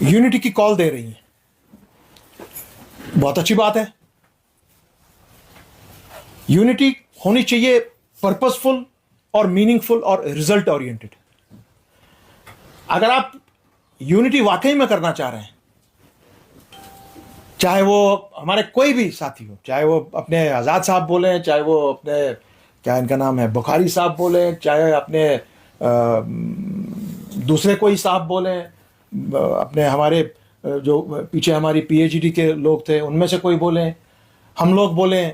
Unity की call दे रही हैं, बहुत अच्छी बात है। यूनिटी होनी चाहिए पर्पसफुल और मीनिंगफुल और रिजल्ट ओरिएंटेड। अगर आप यूनिटी वाकई में करना चाह रहे हैं, चाहे वो हमारे कोई भी साथी हो, चाहे वो अपने आज़ाद साहब बोले, चाहे वो अपने क्या इनका नाम है बुखारी साहब बोले, चाहे अपने दूसरे कोई साहब बोले, अपने हमारे जो पीछे हमारी पीएचडी के लोग थे उनमें से कोई बोले, हम लोग बोले,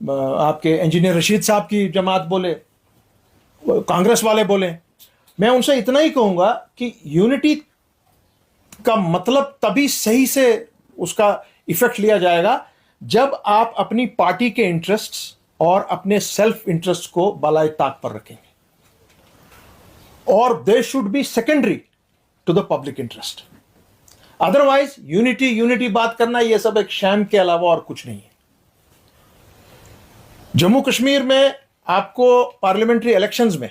आपके इंजीनियर रशीद साहब की जमात बोले, कांग्रेस वाले बोले, मैं उनसे इतना ही कहूंगा कि यूनिटी का मतलब तभी सही से उसका इफेक्ट लिया जाएगा जब आप अपनी पार्टी के इंटरेस्ट्स और अपने सेल्फ इंटरेस्ट को बालाए ताक पर रखेंगे, और they should be secondary to the public interest. Otherwise unity बात करना ये सब एक शैम के अलावा और कुछ नहीं है। जम्मू कश्मीर में आपको पार्लियामेंट्री इलेक्शंस में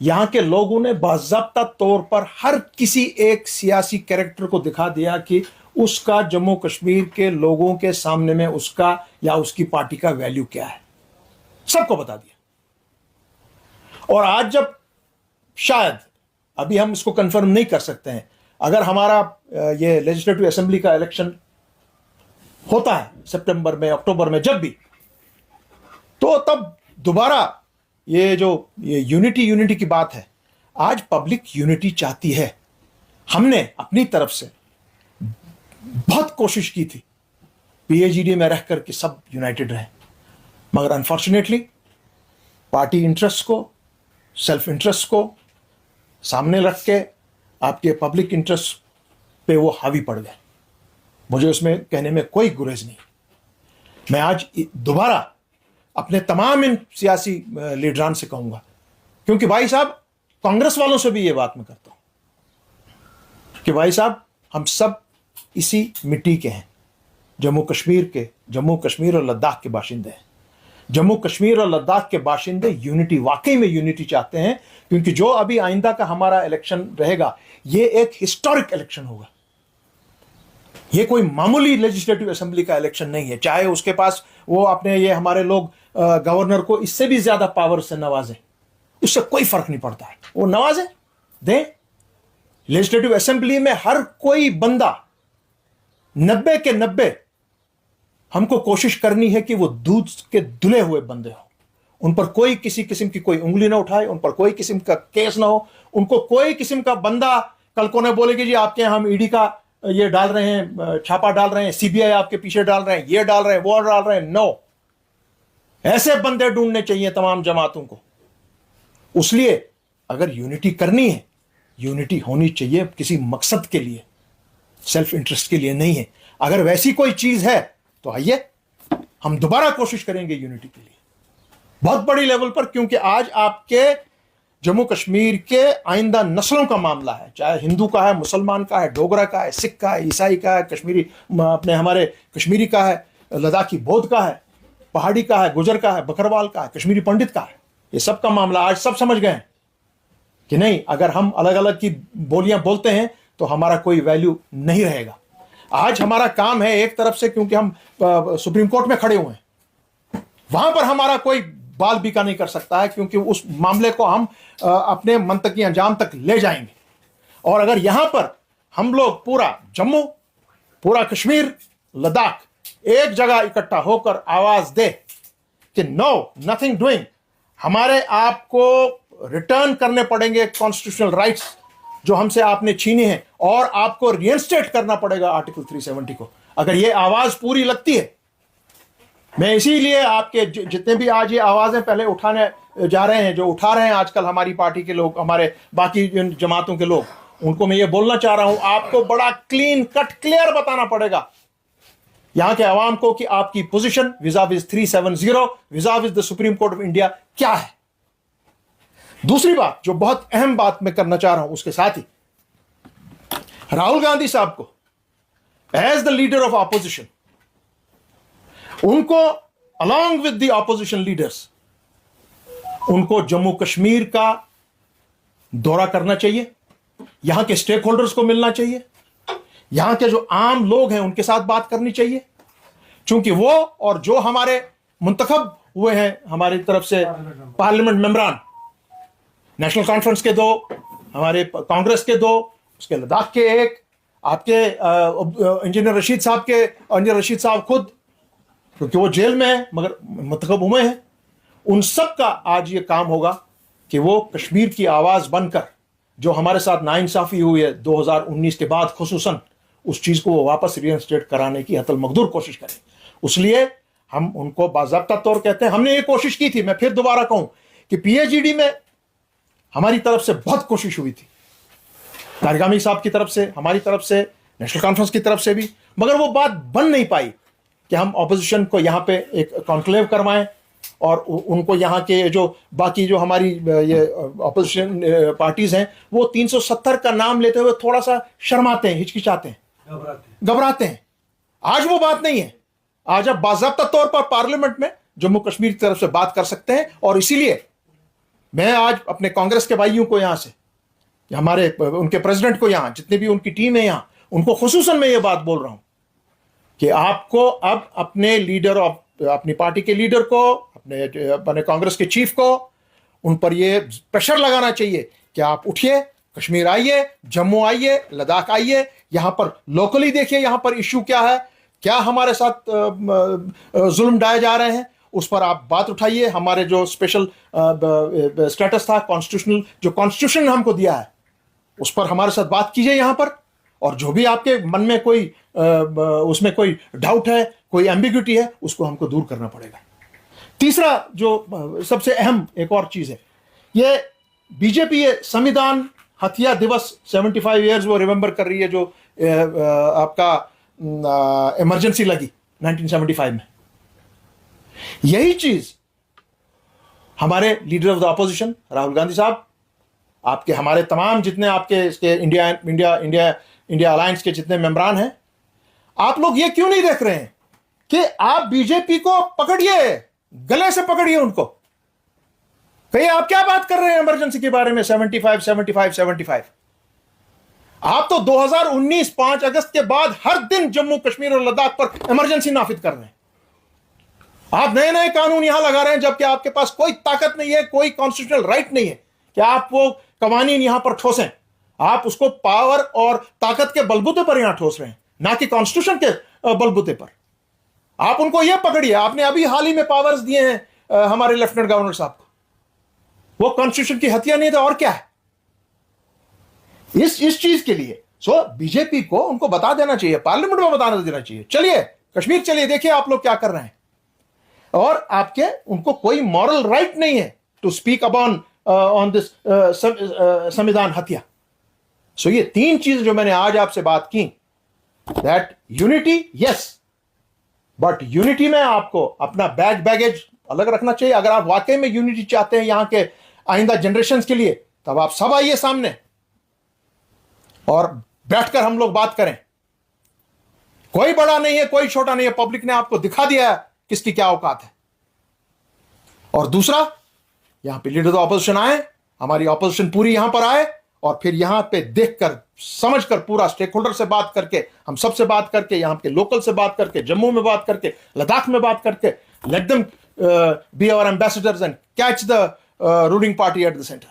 यहां के लोगों ने बाज़ाब्ता तौर पर हर किसी एक सियासी कैरेक्टर को दिखा दिया कि उसका जम्मू कश्मीर के लोगों के सामने में उसका या उसकी पार्टी का वैल्यू क्या है, सबको बता दिया। और आज जब शायद, अभी हम इसको कंफर्म नहीं कर सकते हैं, अगर हमारा ये लेजिस्लेटिव असेंबली का इलेक्शन होता है सितंबर में, अक्टूबर में, जब भी, तो तब दोबारा ये जो ये यूनिटी की बात है, आज पब्लिक यूनिटी चाहती है। हमने अपनी तरफ से बहुत कोशिश की थी पीएचडी में रह कर के सब यूनाइटेड रहे, मगर अनफॉर्चुनेटली पार्टी इंटरेस्ट को, सेल्फ इंटरेस्ट को सामने रख के आपके पब्लिक इंटरेस्ट पे वो हावी पड़ गए। मुझे उसमें कहने में कोई गुरेज नहीं। मैं आज दोबारा अपने तमाम इन सियासी लीडरान से कहूंगा, क्योंकि भाई साहब कांग्रेस वालों से भी ये बात मैं करता हूं कि भाई साहब हम सब इसी मिट्टी के हैं, जम्मू कश्मीर और लद्दाख के बाशिंदे हैं। जम्मू कश्मीर और लद्दाख के बाशिंदे यूनिटी, वाकई में यूनिटी चाहते हैं, क्योंकि जो अभी आइंदा का हमारा इलेक्शन रहेगा ये एक हिस्टोरिक इलेक्शन होगा। ये कोई मामूली लेजिस्लेटिव असेंबली का इलेक्शन नहीं है, चाहे उसके पास वो अपने ये हमारे लोग गवर्नर को इससे भी ज्यादा पावर से नवाजें, उससे कोई फर्क नहीं पड़ता है, वो नवाजें दें। लेजिस्लेटिव असेंबली में हर कोई बंदा 90 के 90 हमको कोशिश करनी है कि वो दूध के धुले हुए बंदे हो, उन पर कोई किसी किस्म की कोई उंगली ना उठाए, उन पर कोई किस्म का केस ना हो, उनको कोई किस्म का बंदा कल को ना बोले कि जी आपके यहां हम ईडी का ये डाल रहे हैं, छापा डाल रहे हैं, सीबीआई आपके पीछे डाल रहे हैं, ये डाल रहे हैं, वो डाल रहे हैं। नो, ऐसे बंदे ढूंढने चाहिए तमाम जमातों को। उसलिए अगर यूनिटी करनी है, यूनिटी होनी चाहिए किसी मकसद के लिए, सेल्फ इंटरेस्ट के लिए नहीं है। अगर वैसी कोई चीज है तो आइए हम दोबारा कोशिश करेंगे यूनिटी के लिए, बहुत बड़ी लेवल पर, क्योंकि आज आपके जम्मू कश्मीर के आइंदा नस्लों का मामला है, चाहे हिंदू का है, मुसलमान का है, डोगरा का है, सिख का है, ईसाई का है, कश्मीरी अपने हमारे कश्मीरी का है, लद्दाखी बौद्ध का है, पहाड़ी का है, गुजर का है, बकरवाल का है, कश्मीरी पंडित का है। ये सब का मामला आज सब समझ गए हैं कि नहीं, अगर हम अलग अलग की बोलियां बोलते हैं तो हमारा कोई वैल्यू नहीं रहेगा। आज हमारा काम है एक तरफ से, क्योंकि हम सुप्रीम कोर्ट में खड़े हुए हैं, वहां पर हमारा कोई बाल बीका नहीं कर सकता है, क्योंकि उस मामले को हम अपने मंतकी अंजाम तक ले जाएंगे। और अगर यहां पर हम लोग पूरा जम्मू, पूरा कश्मीर, लद्दाख एक जगह इकट्ठा होकर आवाज दे कि नो, नथिंग डूइंग, हमारे आपको रिटर्न करने पड़ेंगे कॉन्स्टिट्यूशनल राइट्स जो हमसे आपने छीने हैं, और आपको रिइंस्टेट करना पड़ेगा आर्टिकल 370 को। अगर ये आवाज पूरी लगती है, मैं इसीलिए आपके जितने भी आज ये आवाजें पहले उठाने जा रहे हैं, जो उठा रहे हैं आजकल हमारी पार्टी के लोग, हमारे बाकी जमातों के लोग, उनको मैं ये बोलना चाह रहा हूं, आपको बड़ा क्लीन कट क्लियर बताना पड़ेगा यहां के आवाम को कि आपकी position vis-a-vis 370, vis-a-vis the Supreme Court of India क्या है। दूसरी बात जो बहुत अहम बात मैं करना चाह रहा हूं, उसके साथ ही राहुल गांधी साहब को as the leader of opposition, उनको along with the opposition leaders, उनको जम्मू कश्मीर का दौरा करना चाहिए, यहां के स्टेक होल्डर्स को मिलना चाहिए, यहां के जो आम लोग हैं उनके साथ बात करनी चाहिए, क्योंकि वो और जो हमारे मुंतखब हुए हैं हमारी तरफ से पार्लियामेंट मेंबरान, नेशनल कॉन्फ्रेंस के 2, हमारे कांग्रेस के 2, उसके लद्दाख के 1, आपके इंजीनियर रशीद साहब खुद, क्योंकि वो जेल में है मगर मुंतखब हुए हैं, उन सब का आज ये काम होगा कि वो कश्मीर की आवाज बनकर जो हमारे साथ नाइंसाफी हुई है 2019 के बाद खुसूसन, उस चीज को वो वापस रिइंस्टेट कराने की हतल मकदूर कोशिश करें। उसलिए हम उनको बाज़ाब्ता तौर कहते हैं। हमने ये कोशिश की थी, मैं फिर दोबारा कहूं कि पीएचईडी में हमारी तरफ से बहुत कोशिश हुई थी, तारिगामी साहब की तरफ से, हमारी तरफ से, नेशनल कॉन्फ्रेंस की तरफ से भी, मगर वो बात बन नहीं पाई कि हम ऑपोजिशन को यहाँ पे एक कॉन्क्लेव करवाएं और उनको यहाँ के जो बाकी जो हमारी ये ऑपोजिशन पार्टीज हैं वो 370 का नाम लेते हुए थोड़ा सा शर्माते हैं, हिचकिचाते हैं, घबराते हैं। आज वो बात नहीं है। आज आप बाज़ाब्ता तौर पर पार्लियामेंट में जम्मू कश्मीर की तरफ से बात कर सकते हैं। और इसीलिए मैं आज अपने कांग्रेस के भाइयों को यहां से, हमारे उनके प्रेसिडेंट को, यहां जितने भी उनकी टीम है यहां, उनको खुसूसन मैं ये बात बोल रहा हूं कि आपको अब अपने लीडर, अपनी पार्टी के लीडर को, अपने कांग्रेस के चीफ को, उन पर ये प्रेशर लगाना चाहिए कि आप उठिए, कश्मीर आइए, जम्मू आइए, लद्दाख आइए, यहां पर लोकली देखिए यहां पर इश्यू क्या है, क्या हमारे साथ जुल्म ढाए जा रहे हैं, उस पर आप बात उठाइए। हमारे जो स्पेशल स्टेटस था कॉन्स्टिट्यूशनल, जो कॉन्स्टिट्यूशन ने हमको दिया है, उस पर हमारे साथ बात कीजिए यहां पर। और जो भी आपके मन में कोई उसमें कोई डाउट है, कोई एम्बिग्यूटी है, उसको हमको दूर करना पड़ेगा। तीसरा जो सबसे अहम एक और चीज है, ये बीजेपी ये संविधान हत्या दिवस 75 ईयर्स वो रिमेंबर कर रही है, जो आपका इमरजेंसी लगी 1975 में। यही चीज हमारे leader of the opposition Rahul Gandhi साहब, आपके हमारे तमाम जितने आपके इसके इंडिया अलायंस के जितने मेंबरान हैं, आप लोग ये क्यों नहीं देख रहे हैं कि आप बीजेपी को पकड़िए, गले से पकड़िए उनको, कहिए आप क्या बात कर रहे हैं इमरजेंसी के बारे में, 75। आप तो 2019 5 अगस्त के बाद हर दिन जम्मू कश्मीर और लद्दाख पर इमरजेंसी नाफिज कर रहे हैं। आप नए नए कानून यहां लगा रहे हैं, जबकि आपके पास कोई ताकत नहीं है, कोई कॉन्स्टिट्यूशनल राइट नहीं है कि आप वो कवानीन यहां पर ठोसें। आप उसको पावर और ताकत के बलबूते पर यहां ठोस रहे हैं, ना कि कॉन्स्टिट्यूशन के बलबूते पर। आप उनको यह पकड़िए। आपने अभी हाल ही में पावर्स दिए हैं हमारे लेफ्टिनेंट गवर्नर साहब को, वो कॉन्स्टिट्यूशन की हत्या नहीं था और क्या है इस चीज के लिए। सो बीजेपी को उनको बता देना चाहिए, पार्लियामेंट में बता देना चाहिए, चलिए कश्मीर चलिए, देखिए आप लोग क्या कर रहे हैं। और आपके उनको कोई मॉरल राइट नहीं है to speak upon on this संविधान हत्या। सो ये 3 चीज जो मैंने आज आपसे बात की, that unity yes, but unity में आपको अपना बैगेज अलग रखना चाहिए। अगर आप वाकई में यूनिटी चाहते हैं यहां के आइंदा जनरेशन के लिए, तब आप सब आइए सामने और बैठकर हम लोग बात करें। कोई बड़ा नहीं है, कोई छोटा नहीं है, पब्लिक ने आपको दिखा दिया है किसकी क्या औकात है। और दूसरा, यहां पे लीडर ऑफ ऑपोजिशन आए, हमारी ऑपोजिशन पूरी यहां पर आए, और फिर यहां पे देखकर समझकर पूरा स्टेक होल्डर से बात करके, हम सब से बात करके, यहां के लोकल से बात करके, जम्मू में बात करके, लद्दाख में बात करके, let them be our ambassadors and catch the ruling party at the centre.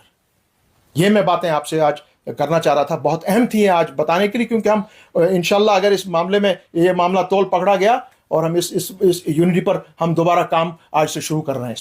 ये मैं बातें आपसे आज करना चाह रहा था, बहुत अहम थी आज बताने के लिए, क्योंकि हम इंशाल्लाह अगर इस मामले में ये मामला तोल पकड़ा गया और हम इस यूनिटी पर हम दोबारा काम आज से शुरू कर रहे हैं।